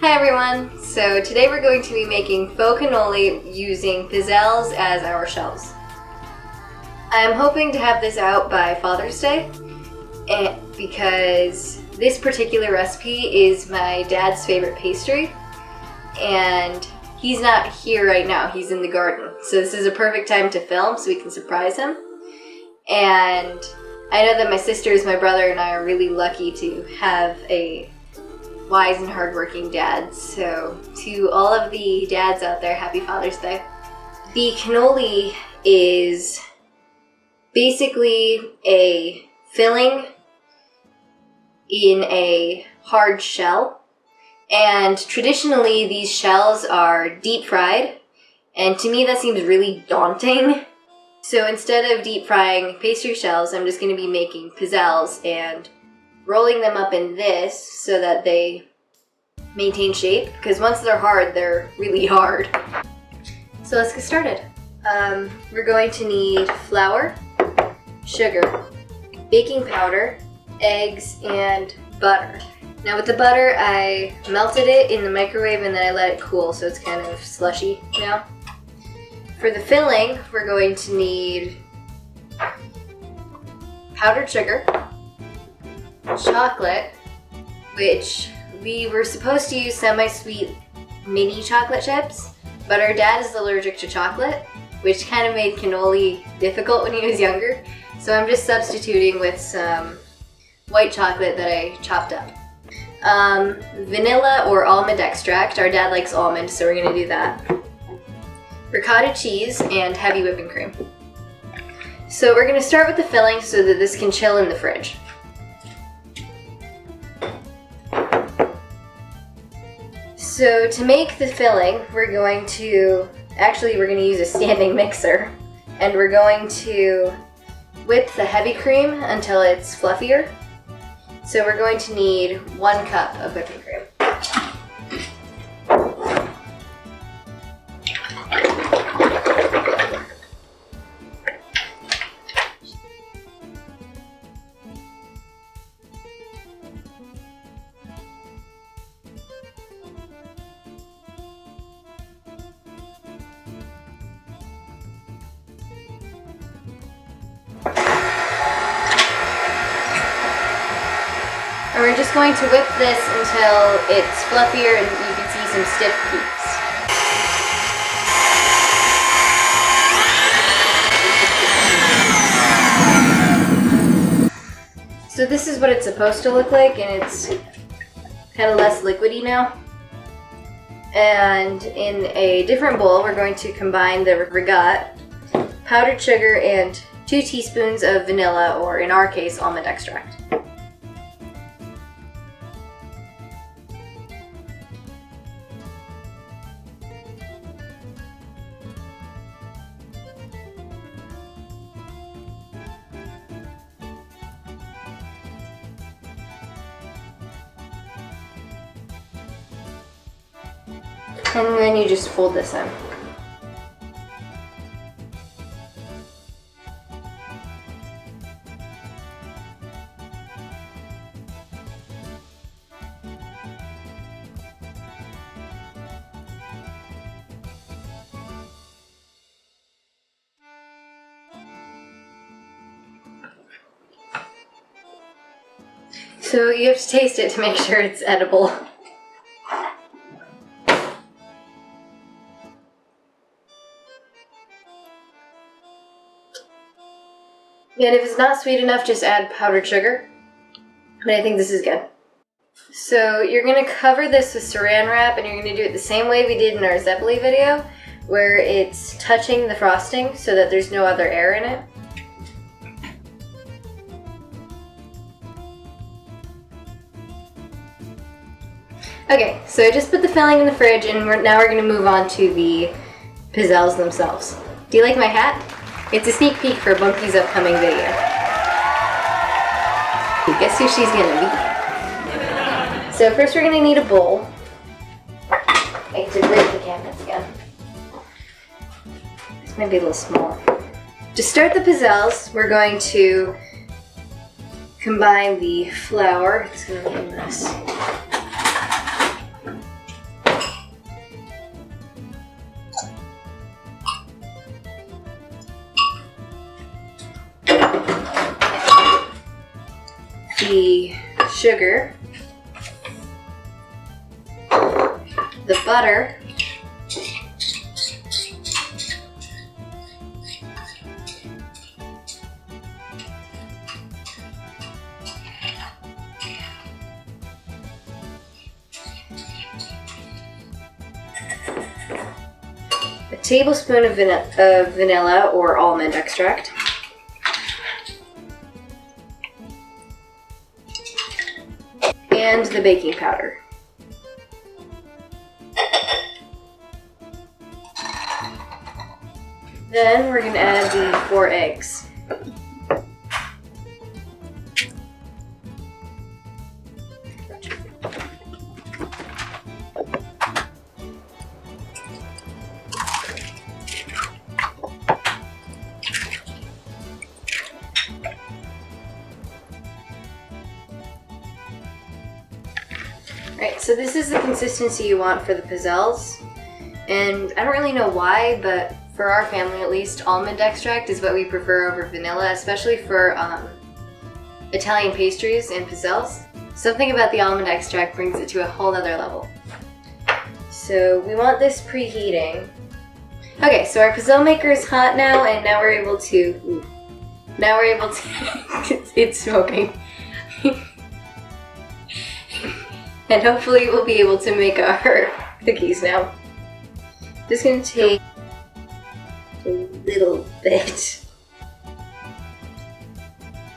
Hi everyone! So today we're going to be making faux cannoli using pizzelles as our shells. I'm hoping to have this out by Father's Day because this particular recipe is my dad's favorite pastry and he's not here right now, he's in the garden. So this is a perfect time to film so we can surprise him. And I know that my sisters, my brother, and I are really lucky to have a wise and hardworking dad. So to all of the dads out there, happy Father's Day. The cannoli is basically a filling in a hard shell. And traditionally these shells are deep fried. And to me that seems really daunting. So instead of deep frying pastry shells, I'm just going to be making pizzelles and rolling them up in this so that they maintain shape, because once they're hard, they're really hard. So let's get started. We're going to need flour, sugar, baking powder, eggs, and butter. Now with the butter, I melted it in the microwave and then I let it cool so it's kind of slushy now. For the filling, we're going to need powdered sugar, chocolate, which we were supposed to use semi-sweet mini chocolate chips, but our dad is allergic to chocolate, which kind of made cannoli difficult when he was younger. So I'm just substituting with some white chocolate that I chopped up. Vanilla or almond extract. Our dad likes almond, so we're gonna do that. Ricotta cheese and heavy whipping cream. So we're gonna start with the filling so that this can chill in the fridge. So to make the filling, we're going to use a standing mixer, and we're going to whip the heavy cream until it's fluffier. So we're going to need 1 cup of whipping cream. And we're just going to whip this until it's fluffier and you can see some stiff peaks. So this is what it's supposed to look like, and it's kind of less liquidy now. And in a different bowl, we're going to combine the regat, powdered sugar, and 2 teaspoons of vanilla, or in our case, almond extract. And then you just fold this in. So you have to taste it to make sure it's edible. And if it's not sweet enough, just add powdered sugar. But I think this is good. So you're going to cover this with saran wrap, and you're going to do it the same way we did in our Zeppeli video, where it's touching the frosting so that there's no other air in it. Okay, so I just put the filling in the fridge, and now we're going to move on to the pizzelles themselves. Do you like my hat? It's a sneak peek for Bunkie's upcoming video. Guess who she's gonna be? So first we're gonna need a bowl. I have to break the cabinets again. This might be a little small. To start the pizzelles, we're going to combine the flour. It's gonna be in this. sugar, the butter, a tablespoon of vanilla or almond extract, and the baking powder. Then we're going to add the 4 eggs. Alright, so this is the consistency you want for the pizzelles. And I don't really know why, but for our family at least, almond extract is what we prefer over vanilla, especially for Italian pastries and pizzelles. Something about the almond extract brings it to a whole other level. So we want this preheating. Okay, so our pizzelle maker is hot now, and now we're able to, it's smoking. And hopefully we'll be able to make our cookies now. Just gonna take a little bit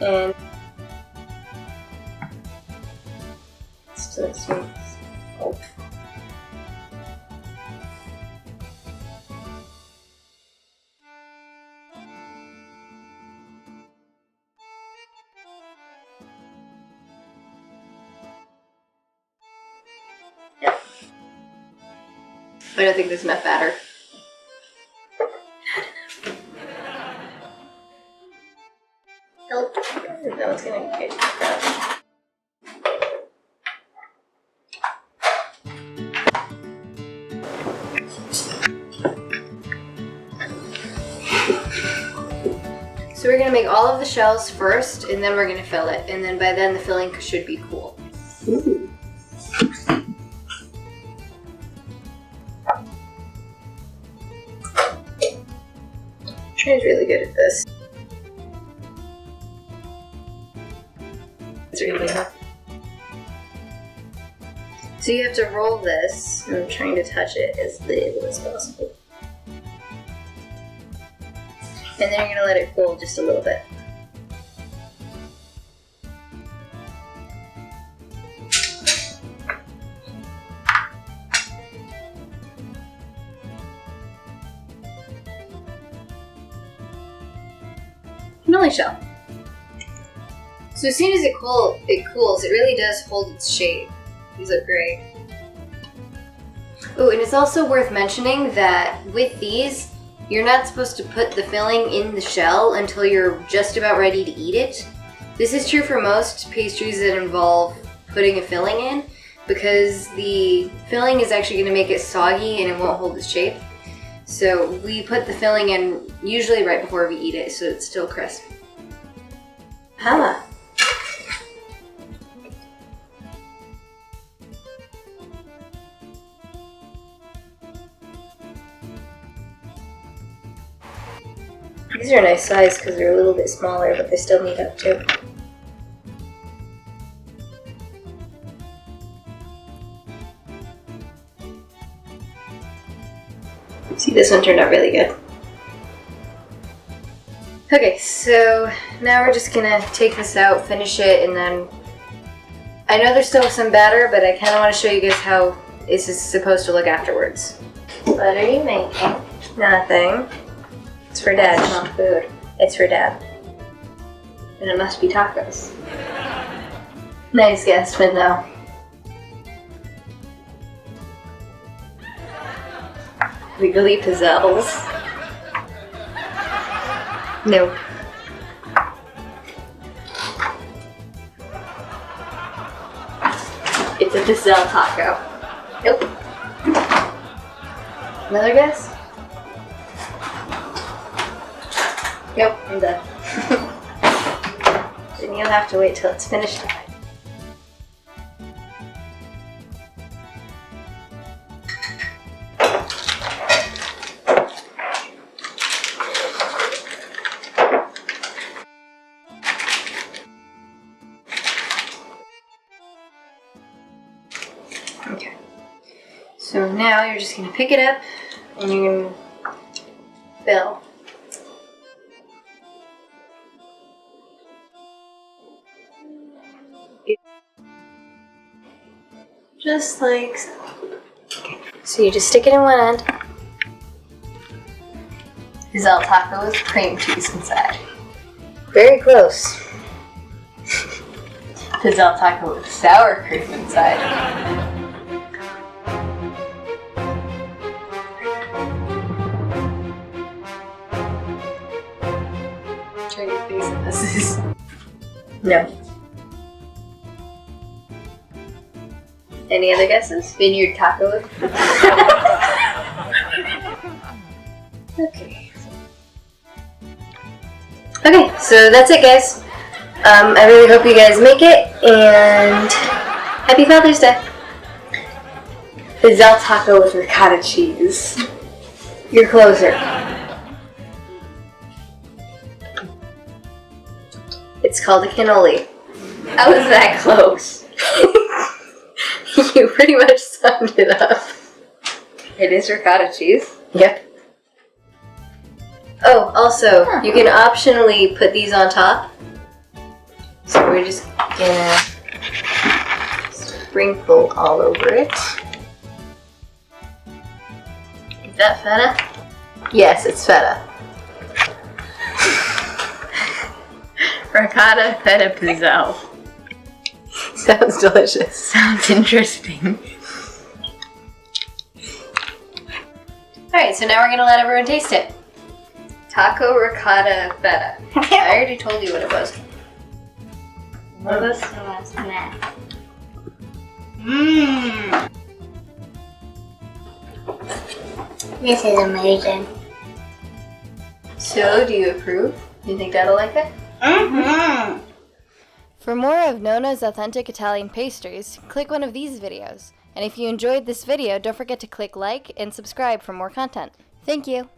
and I don't think there's enough batter. Help. That one's gonna get So we're gonna make all of the shells first, and then we're gonna fill it, and then by then the filling should be cool. Ooh. Trie's really good at this. It's really hot. So you have to roll this, and I'm trying to touch it as little as possible. And then you're going to let it cool just a little bit. Cannoli shell. So as soon as it cools, it really does hold its shape. These look great. Oh, and it's also worth mentioning that with these, you're not supposed to put the filling in the shell until you're just about ready to eat it. This is true for most pastries that involve putting a filling in, because the filling is actually going to make it soggy and it won't hold its shape. So we put the filling in usually right before we eat it, so it's still crisp. Huh. These are a nice size because they're a little bit smaller, but they still need up too. See, this one turned out really good. Okay, so now we're just gonna take this out, finish it, and then I know there's still some batter, but I kind of want to show you guys how this is supposed to look afterwards. What are you making? Nothing. It's for Dad, not food. It's for Dad. And it must be tacos. Nice guess, but no. Legally pizzelles. No. It's a Pizzelle taco. Nope. Another guess? Nope, I'm done. Then you'll have to wait till it's finished. So now you're just going to pick it up and you're going to fill. Just like so. Okay. So you just stick it in one end. Pizzelle taco with cream cheese inside. Very close. Pizzelle taco with sour cream inside. Turn your face at this. No. Any other guesses? Vineyard taco. Okay. Okay, so that's it, guys. I really hope you guys make it, and happy Father's Day. Pizzelle taco with ricotta cheese. You're closer. It's called a cannoli. How was that close? You pretty much summed it up. It is ricotta cheese. Yep. Oh, also, you can optionally put these on top. So we're just gonna sprinkle all over it. Is that feta? Yes, it's feta. Ricotta feta pizzelle. Sounds delicious. Sounds interesting. Alright, so now we're gonna let everyone taste it. Taco ricotta feta. I already told you what it was. What was that? Mmm. This is amazing. So, do you approve? Do you think Dad'll like it? Mm-hmm. For more of Nona's authentic Italian pastries, click one of these videos. And if you enjoyed this video, don't forget to click like and subscribe for more content. Thank you.